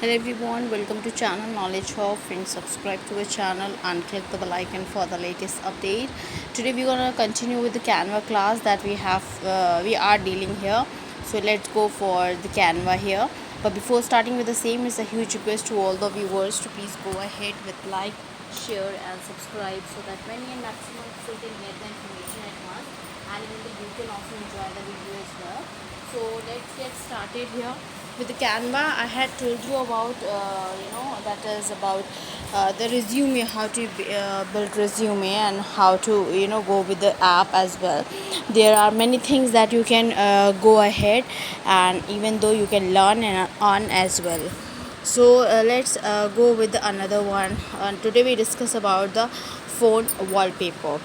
Hello everyone, welcome to channel Knowledge Hub. Friends, subscribe to our channel and click the bell icon for the latest update. Today we're gonna continue with the Canva class that we are dealing here. So let's go for the Canva here. But before starting with the same, it's a huge request to all the viewers to please go ahead with like, share and subscribe so that many and maximum people can get the information at once, and even you can also enjoy the video as well. So let's get started here with the Canva. I had told you about that is about the resume, how to build resume and how to go with the app as well. There are many things that you can go ahead, and even though you can learn and on as well. So let's go with another one. Today we discuss about the phone wallpaper.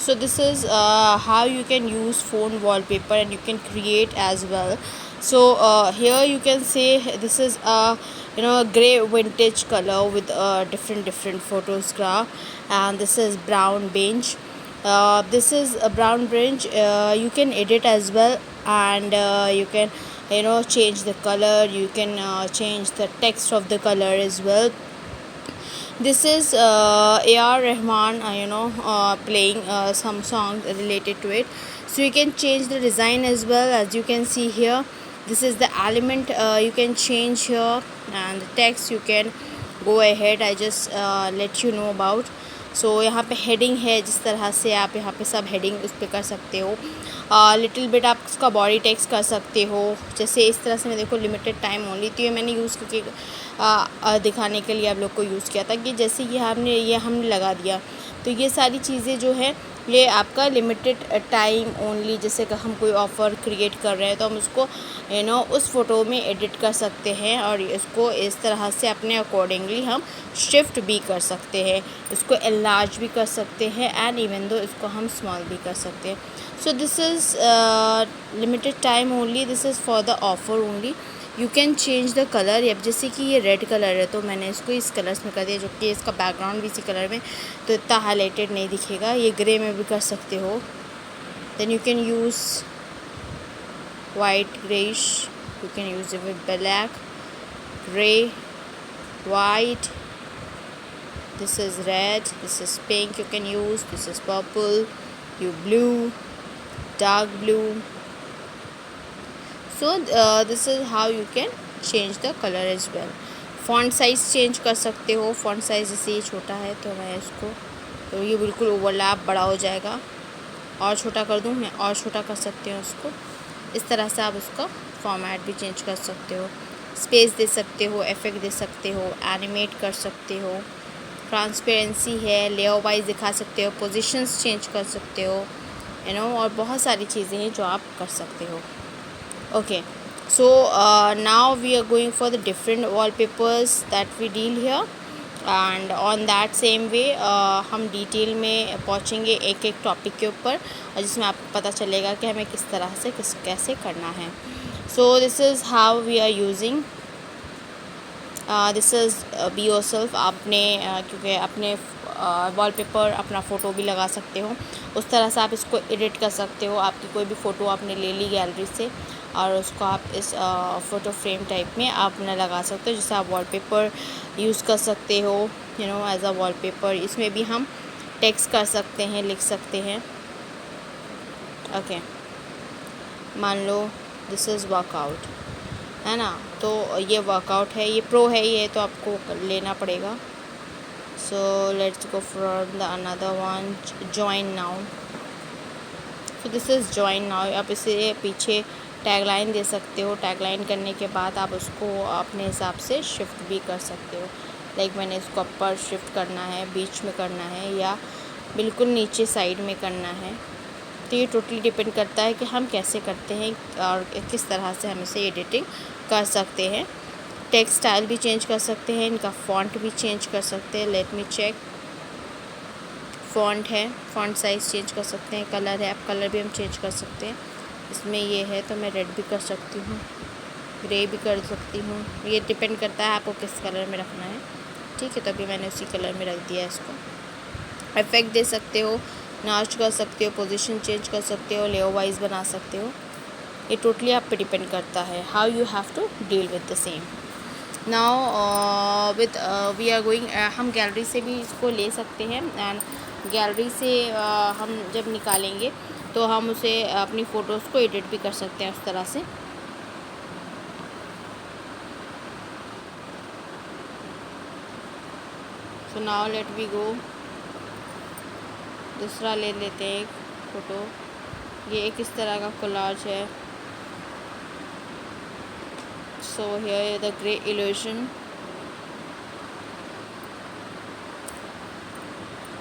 So this is how you can use phone wallpaper and you can create as well. So here you can say this is a a gray vintage color with different photograph, and this is brown bench. This is a brown bench. You can edit as well, and you can change the color. You can change the text of the color as well. This is A.R. Rahman playing some songs related to it. So you can change the design as well, as you can see here. This is the element you can change here, and the text you can go ahead. I just let you know about. सो यहाँ पे heading है, जिस तरह से आप यहाँ पे सब हेडिंग उस पर कर सकते हो. लिटिल बिट आप उसका बॉडी टेक्स्ट कर सकते हो, जैसे इस तरह से. मैं देखो लिमिटेड टाइम ओनली, तो ये मैंने यूज़ करके दिखाने के लिए आप लोग को यूज़ किया था कि जैसे ये हमने लगा दिया. तो ये सारी चीज़ें जो है ये आपका लिमिटेड टाइम ओनली, जैसे कि हम कोई ऑफ़र क्रिएट कर रहे हैं तो हम उसको उस फ़ोटो में एडिट कर सकते हैं, और इसको इस तरह से अपने अकॉर्डिंगली हम शिफ्ट भी कर सकते हैं, इसको एनलार्ज भी कर सकते हैं, एंड इवन दो इसको हम स्मॉल भी कर सकते हैं. सो this is limited time only, this is for the offer only. You can change the colour. अब जैसे कि ये रेड कलर है तो मैंने इसको इस कलर्स में कर दिया, जो कि इसका बैकग्राउंड भी इसी कलर में, तो इतना हाईलाइटेड नहीं दिखेगा. ये ग्रे में भी कर सकते हो. Then you can use white greyish, you can use it with black, grey, white. This is red, this is pink you can use, this is purple, you blue, dark blue. So this is how you can change the color as well. Font size change कर सकते हो. Font size जैसे ये छोटा है तो मैं इसको, तो ये बिल्कुल ओवरलैप बड़ा हो जाएगा. और छोटा कर दूँ मैं, और छोटा कर सकते हो उसको. इस तरह से आप उसका फॉर्मेट भी चेंज कर सकते हो. स्पेस दे सकते हो, इफेक्ट दे सकते हो, एनिमेट कर सकते हो. ट्रांसपेरेंसी है, लेआउट वाइज दिखा सकते हो, पोजीशंस चेंज कर सकते हो, और बहुत सारी चीज़ें हैं जो आप कर सकते हो. Okay, so now we are going for the different wallpapers that we deal here, and on that same way हम डिटेल में पहुँचेंगे एक एक टॉपिक के ऊपर, और जिसमें आपको पता चलेगा कि हमें किस तरह से कैसे करना है. So this is how we are using this is be yourself. आपने क्योंकि अपने वॉलपेपर अपना फ़ोटो भी लगा सकते हो, उस तरह से आप इसको एडिट कर सकते हो. आपकी कोई भी फ़ोटो आपने ले ली गैलरी से, और उसको आप इस फ़ोटो फ्रेम टाइप में आपने लगा सकते हो, जिससे आप वॉलपेपर यूज़ कर सकते हो एज अ वॉलपेपर. इसमें भी हम टेक्स्ट कर सकते हैं, लिख सकते हैं. ओके, मान लो दिस इज़ वर्कआउट है ना, तो ये वर्कआउट है, ये प्रो है, ये तो आपको लेना पड़ेगा. So let's go from the another one, join now. So this is join now. आप इसे पीछे टैगलाइन दे सकते हो. टैगलाइन करने के बाद आप उसको अपने हिसाब से शिफ्ट भी कर सकते हो. लाइक मैंने इसको अपर शिफ्ट करना है, बीच में करना है, या बिल्कुल नीचे साइड में करना है. तो ये टोटली डिपेंड करता है कि हम कैसे करते हैं और किस तरह से हम इसे एडिटिंग कर सकते हैं. टेक्स्ट स्टाइल भी चेंज कर सकते हैं, इनका फ़ॉन्ट भी चेंज कर सकते हैं. Let me check. फ़ॉन्ट है, फ़ॉन्ट साइज़ चेंज कर सकते हैं. कलर है, आप कलर भी हम चेंज कर सकते हैं. इसमें ये है तो मैं रेड भी कर सकती हूँ, ग्रे भी कर सकती हूँ. ये डिपेंड करता है आपको किस कलर में रखना है. ठीक है, तो अभी मैंने उसी कलर में रख दिया इसको. इफेक्ट दे सकते हो, नाच कर सकते हो, पोजीशन चेंज कर सकते हो, लेआउट वाइज बना सकते हो. ये टोटली आप पे डिपेंड करता है how you have to deal with the same. Now with we are going, हम गैलरी से भी इसको ले सकते हैं एंड गैलरी से हम जब निकालेंगे तो हम उसे अपनी फ़ोटोज़ को एडिट भी कर सकते हैं उस तरह से. So now let we go, दूसरा ले लेते हैं एक फ़ोटो. ये एक इस तरह का कोलाज है. So here the grey illusion,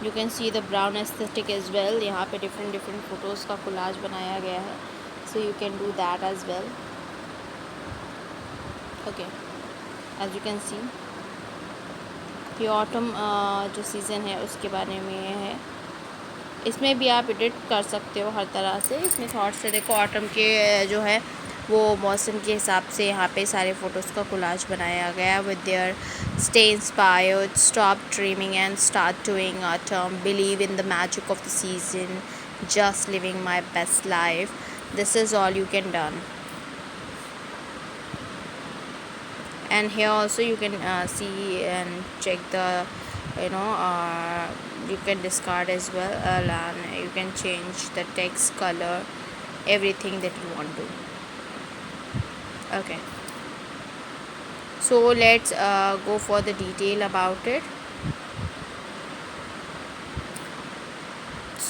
you can see the brown aesthetic as well. यहाँ पे डिफरेंट फ़ोटोज़ का कोलाज बनाया गया है. So you can do that as well. Okay, as you can see ये ऑटम जो सीज़न है उसके बारे में है. इसमें भी आप एडिट कर सकते हो हर तरह से. इसमें थॉट्स से देखो ऑटम के जो है वो मौसम के हिसाब से यहाँ पे सारे फ़ोटोज़ का कोलाज बनाया गया. With their stay inspired, stop dreaming and start doing autumn, believe in the magic of the season, just living my best life, this is all you can done. And here also you can see and check the you can discard as well, and you can change the text color, everything that you want to. Okay, so let's go for the detail about it.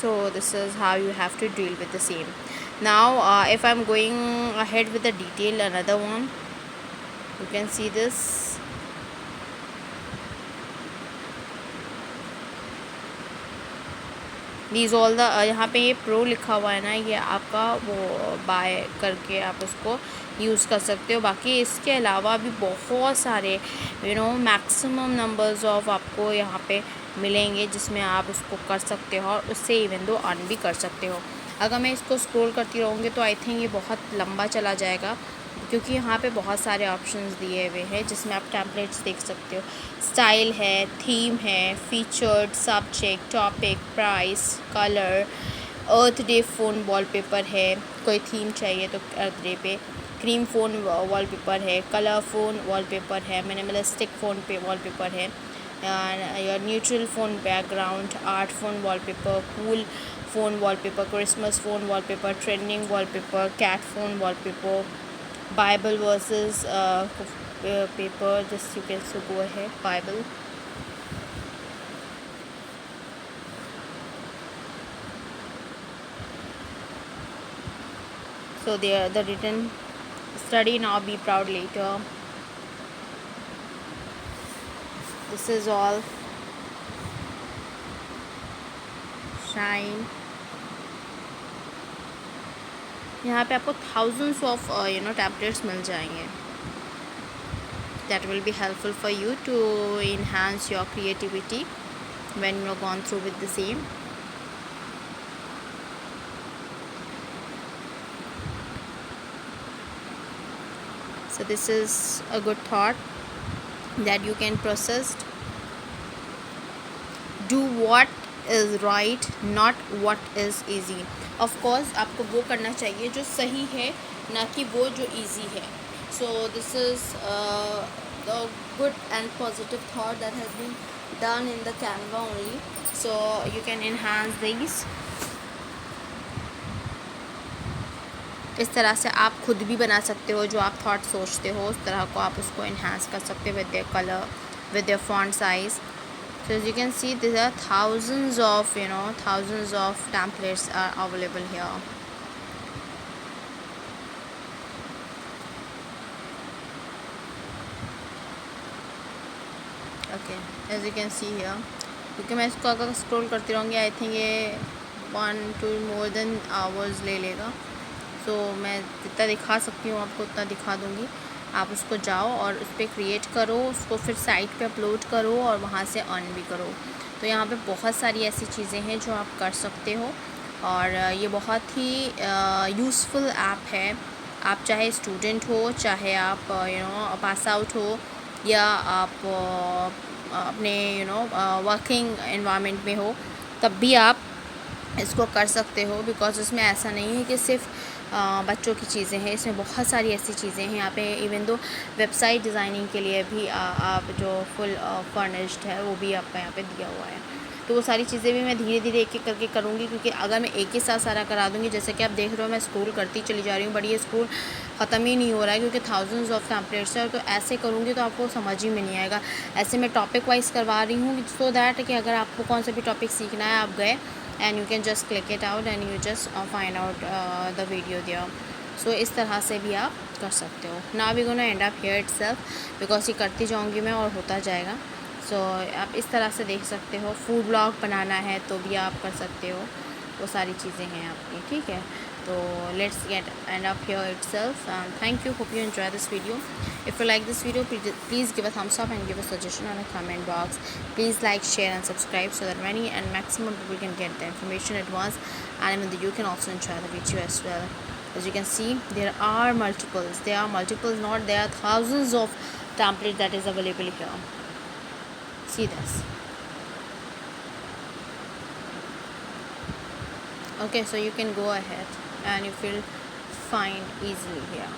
So this is how you have to deal with the same. Now if I'm going ahead with the detail, another one, you can see this. These all the यहाँ पे ये pro लिखा हुआ है ना, ये आपका वो बाय करके आप उसको यूज़ कर सकते हो. बाकी इसके अलावा भी बहुत सारे मैक्सिमम नंबर्स ऑफ आपको यहाँ पे मिलेंगे जिसमें आप उसको कर सकते हो और उससे इवन दो अर्न भी कर सकते हो. अगर मैं इसको स्क्रॉल करती रहूँगी तो आई थिंक ये बहुत लंबा चला जाएगा, क्योंकि यहाँ पे बहुत सारे ऑप्शंस दिए हुए हैं जिसमें आप टेम्पलेट्स देख सकते हो. स्टाइल है, थीम है, featured, subject, topic, price, colour, Earth Day phone wallpaper है. कोई थीम चाहिए तो अर्थ डे पे. क्रीम फ़ोन वॉलपेपर है, कलर फ़ोन वॉलपेपर है, मिनिमलिस्टिक फ़ोन पे वॉलपेपर है, your neutral phone background, art phone wallpaper, cool phone wallpaper, Christmas phone wallpaper, trending wallpaper, cat phone wallpaper, Bible verses paper. Just you can so go ahead, Bible. So there the written, study now, be proud later. This is all. Shine. यहाँ पे आपको thousands of templates मिल जाएंगे. That will be helpful for you to enhance your creativity when you're gone through with the same. So this is a good thought that you can process. Do what is right, not what is easy. Of course आपको वो करना चाहिए जो सही है, ना कि वो जो easy है. So this is the good and positive thought that has been done in the Canva only. So you can enhance these. इस तरह से आप खुद भी बना सकते हो. जो आप थॉट सोचते हो उस तरह को आप उसको enhance कर सकते हो with their color, with their font size. So as you can see, there are thousands of templates are available here. Okay, as you can see here, क्योंकि मैं इसको अगर स्क्रॉल करती रहूँगी आई थिंक ये 1 to more than hours ले लेगा. तो मैं जितना दिखा सकती हूँ आपको उतना दिखा दूँगी. आप उसको जाओ और उस पर क्रिएट करो, उसको फिर साइट पे अपलोड करो और वहाँ से अर्न भी करो. तो यहाँ पे बहुत सारी ऐसी चीज़ें हैं जो आप कर सकते हो और ये बहुत ही यूज़फुल ऐप है. आप चाहे स्टूडेंट हो, चाहे आप पास आउट हो, या आप अपने वर्किंग एनवायरनमेंट में हो, तब भी आप इसको कर सकते हो. बिकॉज उसमें ऐसा नहीं है कि सिर्फ बच्चों की चीज़ें हैं, इसमें बहुत सारी ऐसी चीज़ें हैं यहाँ पे। इवन दो वेबसाइट डिज़ाइनिंग के लिए भी आप जो फुल फर्निश्ड है वो भी आपका यहाँ पे दिया हुआ है। तो वो सारी चीज़ें भी मैं धीरे धीरे एक एक करके करूँगी, क्योंकि अगर मैं एक ही साथ सारा करा दूँगी, जैसे कि आप देख रहे हो मैं स्क्रॉल करती चली जा रही हूँ, बट ये स्क्रॉल ख़त्म ही नहीं हो रहा है क्योंकि थाउजेंड्स ऑफ टेम्पलेट्स है। तो ऐसे करूँगी तो आपको समझ ही में नहीं आएगा। ऐसे मैं टॉपिक वाइज करवा रही हूँ सो दैट कि अगर आपको कौन सा भी टॉपिक सीखना है आप गए and you can just click it out and you just find out the video there. So इस तरह से भी आप कर सकते हो। Now we gonna end up here itself because ये करती जाऊँगी मैं और होता जाएगा। So आप इस तरह से देख सकते हो। फूड ब्लॉग बनाना है तो भी आप कर सकते हो, वो सारी चीज़ें हैं आपकी, ठीक है। तो let's get end up here itself. Thank you, hope you enjoy this video. If you like this video, please give a thumbs up and give a suggestion on the comment box. Please like, share and subscribe so that many and maximum people can get the information at once, and even you can also enjoy the video as well. As you can see, there are multiples, not there are thousands of templates that is available here. See this. Okay, so you can go ahead and you will find easily here.